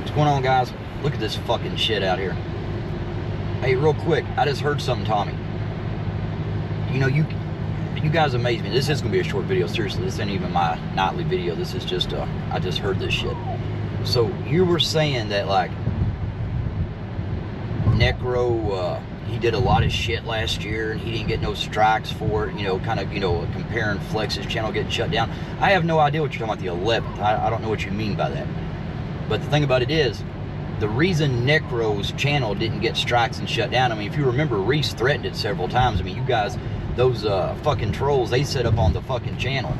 What's going on, guys? Look at this fucking shit out here. Hey, real quick, I just heard something, Tommy. You know, you guys amaze me. This is gonna be a short video. Seriously, this ain't even my nightly video. This is just I just heard this shit. So you were saying that like Necro, he did a lot of shit last year and he didn't get no strikes for it. You know, kind of, you know, comparing Flex's channel getting shut down. I have no idea what you're talking about, the 11th. I don't know what you mean by that. But the thing about it is, the reason Necro's channel didn't get strikes and shut down, I mean, if you remember, Reese threatened it several times. I mean, you guys, those fucking trolls, they set up on the fucking channel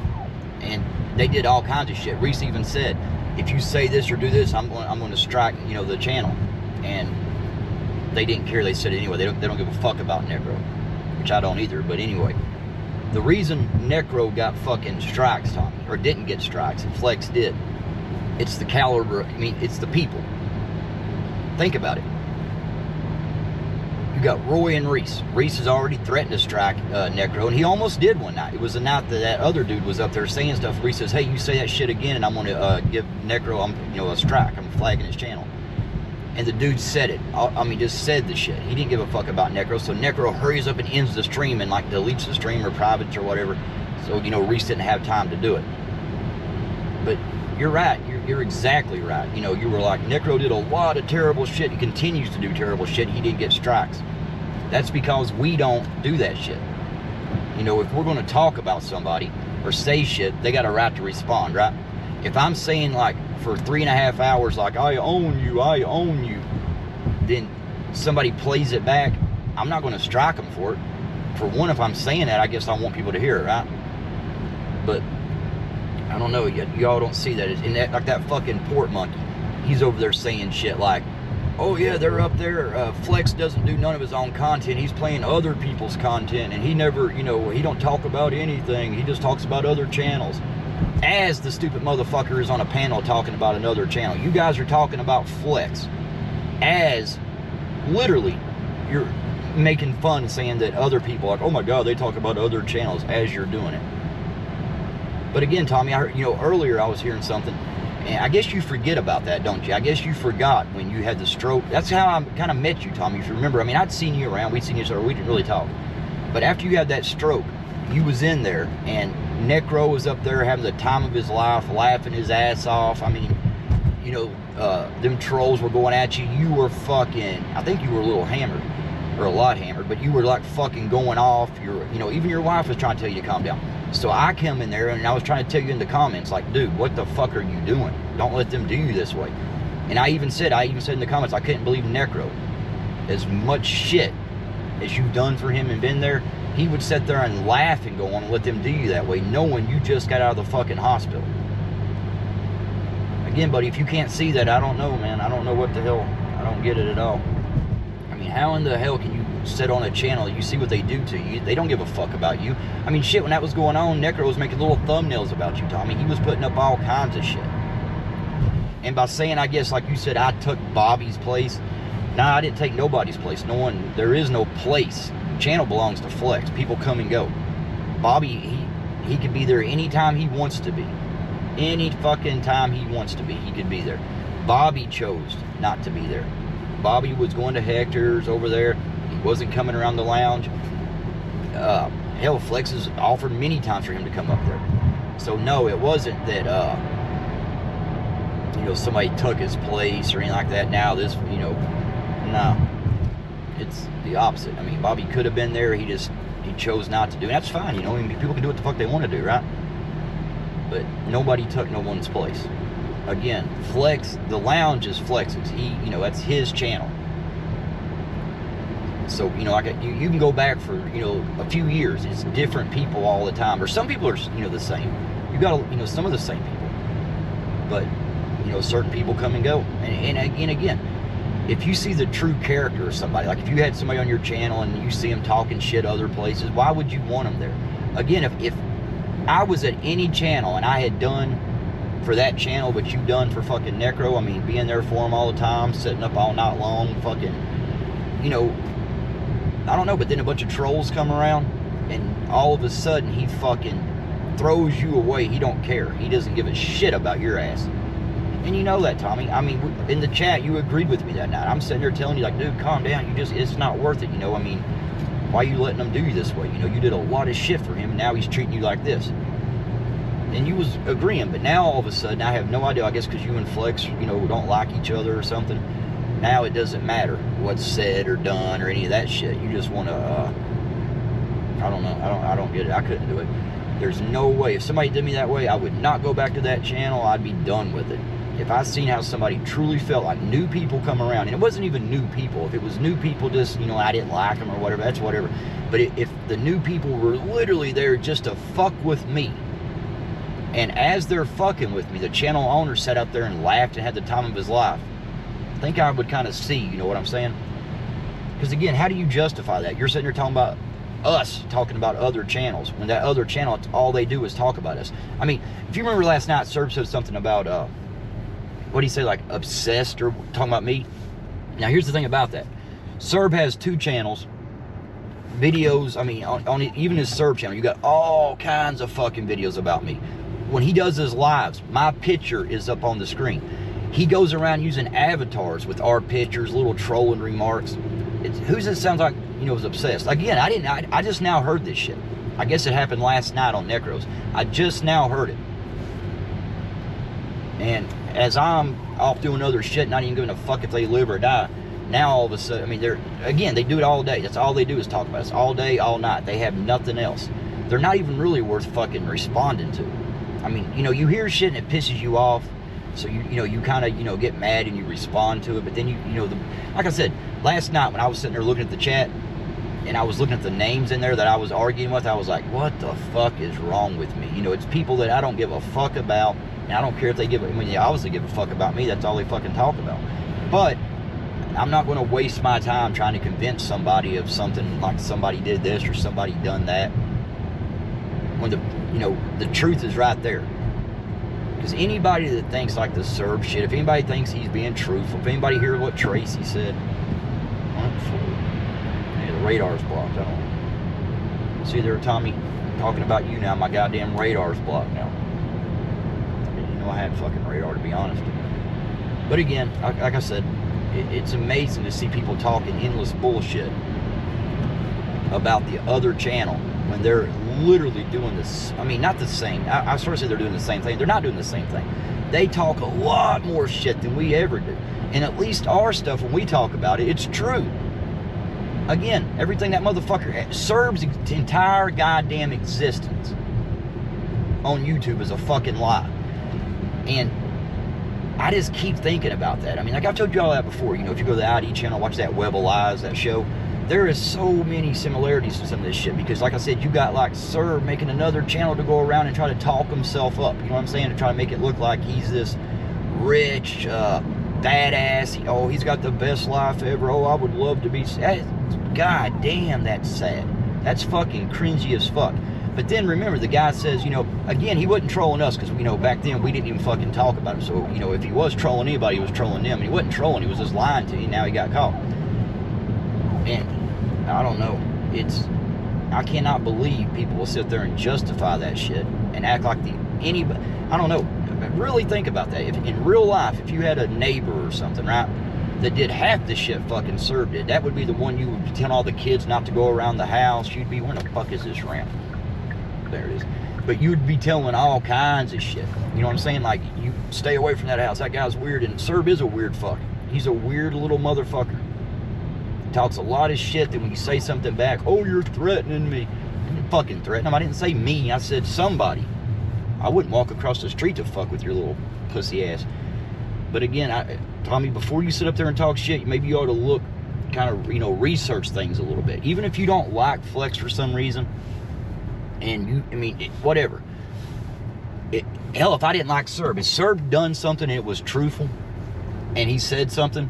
and they did all kinds of shit. Reese even said, if you say this or do this, I'm going to strike, you know, the channel. And they didn't care. They said it anyway. They don't give a fuck about Necro, which I don't either. But anyway, the reason Necro got fucking strikes, Tommy, or didn't get strikes, and Flex did, it's the caliber. I mean, it's the people. Think about it. You got Roy and Reese. Reese has already threatened to strike Necro, and he almost did one night. It was the night that other dude was up there saying stuff. Reese says, "Hey, you say that shit again, and I'm going to give Necro, a strike. I'm flagging his channel." And the dude said it. I mean, just said the shit. He didn't give a fuck about Necro. So Necro hurries up and ends the stream and like deletes the stream or privates or whatever. So, you know, Reese didn't have time to do it. But you're right. You're exactly right. You know, you were like, Necro did a lot of terrible shit. He continues to do terrible shit. He didn't get strikes. That's because we don't do that shit. You know, if we're going to talk about somebody or say shit, they got a right to respond, right? If I'm saying like for 3.5 hours, like, I own you, then somebody plays it back, I'm not going to strike them for it. For one, if I'm saying that, I guess I want people to hear it, right? But I don't know yet. Y'all don't see that. And that, like that fucking port monkey, he's over there saying shit like, oh yeah, they're up there. Flex doesn't do none of his own content. He's playing other people's content, and he never, you know, he don't talk about anything. He just talks about other channels. As the stupid motherfucker is on a panel talking about another channel. You guys are talking about Flex. As literally you're making fun saying that other people are like, oh my god, they talk about other channels as you're doing it. But again, Tommy, I heard, you know, earlier I was hearing something, and I guess you forget about that, don't you? I guess you forgot when you had the stroke. That's how I kind of met you, Tommy, if you remember. I mean, I'd seen you around, we'd seen each other, we didn't really talk. But after you had that stroke, you was in there, and Necro was up there having the time of his life, laughing his ass off. I mean, you know, them trolls were going at you. You were fucking, I think you were a little hammered, or a lot hammered, but you were like fucking going off. You know, even your wife was trying to tell you to calm down. So I come in there and I was trying to tell you in the comments, like, dude, what the fuck are you doing? Don't let them do you this way. And I even said in the comments, I couldn't believe Necro, as much shit as you've done for him and been there, he would sit there and laugh and go on and let them do you that way, knowing you just got out of the fucking hospital. Again, buddy, if you can't see that, I don't know, man. I don't know what the hell. I don't get it at all. I mean, how in the hell can you sit on a channel, you see what they do to you, they don't give a fuck about you. I mean, shit, when that was going on, Necro was making little thumbnails about you, Tommy. He was putting up all kinds of shit. And by saying, I guess, like you said, I took Bobby's place. Nah, I didn't take nobody's place. No one, there is no place. Channel belongs to Flex. People come and go. Bobby, he could be there anytime he wants to be. Any fucking time he wants to be, he could be there. Bobby chose not to be there. Bobby was going to Hector's over there. He wasn't coming around the lounge. Hell, Flex has offered many times for him to come up there. So no, it wasn't that you know, somebody took his place or anything like that. Now this, you know, no. It's the opposite. I mean, Bobby could have been there. He chose not to do it. That's fine, you know. I mean, people can do what the fuck they want to do, right? But nobody took no one's place. Again, Flex, the lounge is Flex's. You know, that's his channel. So, you know, you can go back for, you know, a few years. It's different people all the time. Or some people are, you know, the same. You got, you know, some of the same people. But, you know, certain people come and go. And again, if you see the true character of somebody, like if you had somebody on your channel and you see them talking shit other places, why would you want them there? Again, if I was at any channel and I had done for that channel what you've done for fucking Necro, I mean, being there for him all the time, sitting up all night long, fucking, you know, I don't know, but then a bunch of trolls come around and all of a sudden he fucking throws you away. He don't care. He doesn't give a shit about your ass. And you know that, Tommy. I mean, in the chat, you agreed with me that night. I'm sitting there telling you, like, dude, calm down. It's not worth it, you know? I mean, why are you letting him do you this way? You know, you did a lot of shit for him, and now he's treating you like this. And you was agreeing, but now all of a sudden, I have no idea, I guess because you and Flex, you know, don't like each other or something. Now it doesn't matter what's said or done or any of that shit. You just want to, I don't know. I don't get it. I couldn't do it. There's no way. If somebody did me that way, I would not go back to that channel. I'd be done with it. If I seen how somebody truly felt, like new people come around, and it wasn't even new people. If it was new people, just, you know, I didn't like them or whatever, that's whatever. But if the new people were literally there just to fuck with me, and as they're fucking with me, the channel owner sat up there and laughed and had the time of his life, I think I would kind of see, you know what I'm saying? Because again, how do you justify that? You're sitting there talking about us, talking about other channels, when that other channel, all they do is talk about us. I mean, if you remember last night, Serb said something about, what do you say, like obsessed or talking about me? Now, here's the thing about that. Serb has 2 channels, videos, I mean, on even his Serb channel, you got all kinds of fucking videos about me. When he does his lives, my picture is up on the screen. He goes around using avatars with our pictures, little trolling remarks. Who's it sounds like, you know, is obsessed? Again, I just now heard this shit. I guess it happened last night on Necros. I just now heard it. And as I'm off doing other shit, not even giving a fuck if they live or die, now all of a sudden, I mean, they do it all day. That's all they do is talk about us all day, all night. They have nothing else. They're not even really worth fucking responding to. I mean, you know, you hear shit and it pisses you off. So, you know, you kind of, you know, get mad and you respond to it. But then, you know, like I said, last night when I was sitting there looking at the chat and I was looking at the names in there that I was arguing with, I was like, what the fuck is wrong with me? You know, it's people that I don't give a fuck about. And I don't care if they give, I mean, they obviously give a fuck about me. That's all they fucking talk about. But I'm not going to waste my time trying to convince somebody of something like somebody did this or somebody done that. When you know, the truth is right there. Because anybody that thinks like the Serb shit, if anybody thinks he's being truthful, if anybody hears what Tracy said, yeah, the radar's blocked. I don't see there, Tommy, talking about you now. My goddamn radar's blocked now. You know, I had fucking radar, to be honest. But again, like I said, it's amazing to see people talking endless bullshit about the other channel when they're literally doing this. I mean, not the same. I sort of say they're doing the same thing. They're not doing the same thing. They talk a lot more shit than we ever do. And at least our stuff, when we talk about it, it's true. Again, everything that motherfucker, Serb's entire goddamn existence on YouTube is a fucking lie. And I just keep thinking about that. I mean, like I've told you all that before. You know, if you go to the ID channel, watch that Web of Lies, that show, there is so many similarities to some of this shit. Because like I said, you got like Serb making another channel to go around and try to talk himself up. You know what I'm saying? To try to make it look like he's this rich, badass. Oh, he's got the best life ever. Oh, I would love to be. God damn, that's sad. That's fucking cringy as fuck. But then remember, the guy says, you know, again, he wasn't trolling us because, you know, back then we didn't even fucking talk about it. So, you know, if he was trolling anybody, he was trolling them. And he wasn't trolling, he was just lying to you. Now he got caught. And I don't know. I cannot believe people will sit there and justify that shit and act like anybody. I don't know. Really think about that. If in real life, if you had a neighbor or something, right, that did half the shit fucking Serb did, that would be the one you would tell all the kids not to go around the house. You'd be, where the fuck is this ramp? There it is. But you'd be telling all kinds of shit. You know what I'm saying? Like, you stay away from that house. That guy's weird. And Serb is a weird fuck. He's a weird little motherfucker. He talks a lot of shit. Then when you say something back, oh, you're threatening me. I didn't fucking threaten him. I didn't say me. I said somebody. I wouldn't walk across the street to fuck with your little pussy ass. But again, Tommy, before you sit up there and talk shit, maybe you ought to look, kind of, you know, research things a little bit. Even if you don't like Flex for some reason, and you, I mean, whatever. Hell, if I didn't like Serb, if Serb done something and it was truthful, and he said something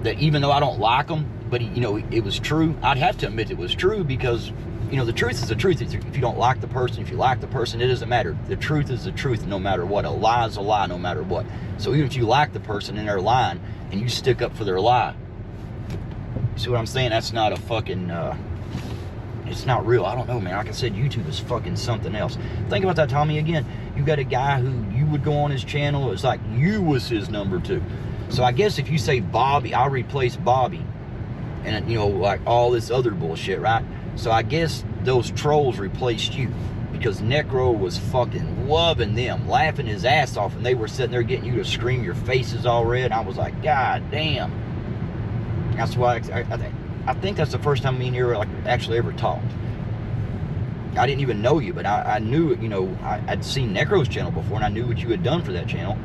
that even though I don't like him, but he, you know, it was true, I'd have to admit it was true because, you know, the truth is the truth. If you don't like the person, if you like the person, it doesn't matter. The truth is the truth no matter what. A lie is a lie no matter what. So even if you like the person and they're lying and you stick up for their lie, see what I'm saying? That's not a fucking, it's not real. I don't know, man. Like I said, YouTube is fucking something else. Think about that, Tommy, again. You got a guy who you would go on his channel. It's like you was his number 2. So I guess if you say Bobby, I'll replace Bobby. And, you know, like all this other bullshit, right? So I guess those trolls replaced you. Because Necro was fucking loving them, laughing his ass off. And they were sitting there getting you to scream your faces all red. And I was like, God damn. That's why I think that's the first time me and you like actually ever talked. I didn't even know you, but I knew, you know, I'd seen Necro's channel before, and I knew what you had done for that channel.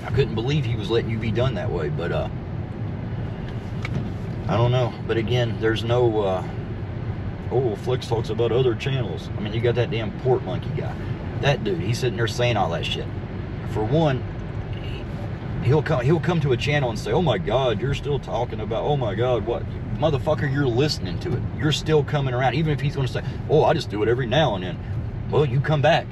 I couldn't believe he was letting you be done that way, but I don't know. But again, there's no Flex talks about other channels. I mean, you got that damn Port Monkey guy. That dude, he's sitting there saying all that shit. For one, he'll come to a channel and say, oh my God, you're still talking about, oh my God, what? Motherfucker, you're listening to it. You're still coming around. Even if he's going to say, oh, I just do it every now and then. Well, you come back.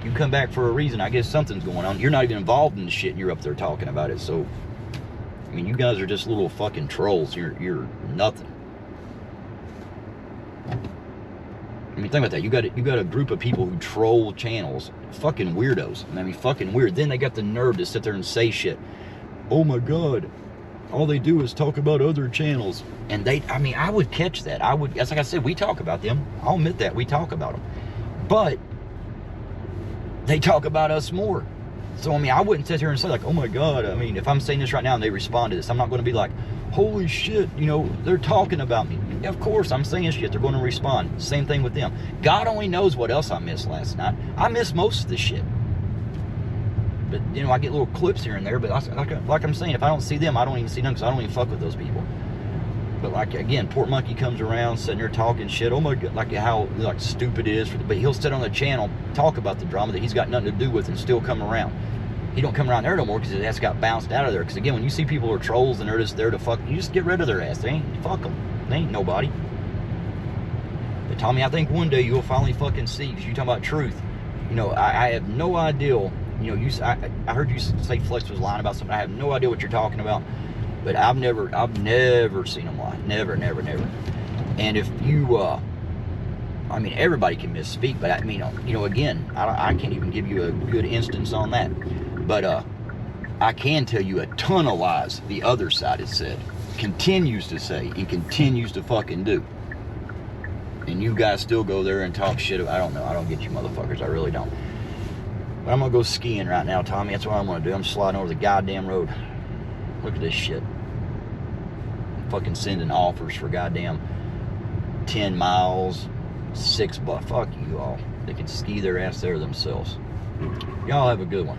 You come back for a reason. I guess something's going on. You're not even involved in the shit and you're up there talking about it. So, I mean, you guys are just little fucking trolls. You're nothing. I mean, think about that. You got a group of people who troll channels. Fucking weirdos. I mean, fucking weird. Then they got the nerve to sit there and say shit. Oh my God. All they do is talk about other channels. And I mean, I would catch that. That's like I said, we talk about them. I'll admit that. We talk about them. But they talk about us more. So, I mean, I wouldn't sit here and say, like, oh my God. I mean, if I'm saying this right now and they respond to this, I'm not going to be like, holy shit, you know, they're talking about me. Of course, I'm saying shit. They're going to respond. Same thing with them. God only knows what else I missed last night. I missed most of the shit. But, you know, I get little clips here and there. But like I'm saying, if I don't see them, I don't even see them because I don't even fuck with those people. But, like, again, Port Monkey comes around sitting there talking shit. Oh, my God, like how like stupid it is. But he'll sit on the channel, talk about the drama that he's got nothing to do with and still come around. He don't come around there no more because his ass got bounced out of there. Because, again, when you see people who are trolls and they're just there to fuck, you just get rid of their ass. Fuck them. They ain't nobody. But, Tommy, I think one day you'll finally fucking see, because you talking about truth. You know, I have no idea. You know, I heard you say Flex was lying about something. I have no idea what you're talking about. But I've never seen him lie. Never. And if you, I mean, everybody can misspeak, but I mean, you know, again, I can't even give you a good instance on that. But I can tell you a ton of lies the other side has said, continues to say, and continues to fucking do. And you guys still go there and talk shit. I don't know. I don't get you motherfuckers. I really don't. But I'm going to go skiing right now, Tommy. That's what I'm going to do. I'm sliding over the goddamn road. Look at this shit. I'm fucking sending offers for goddamn 10 miles, $6. Fuck you all. They can ski their ass there themselves. Y'all have a good one.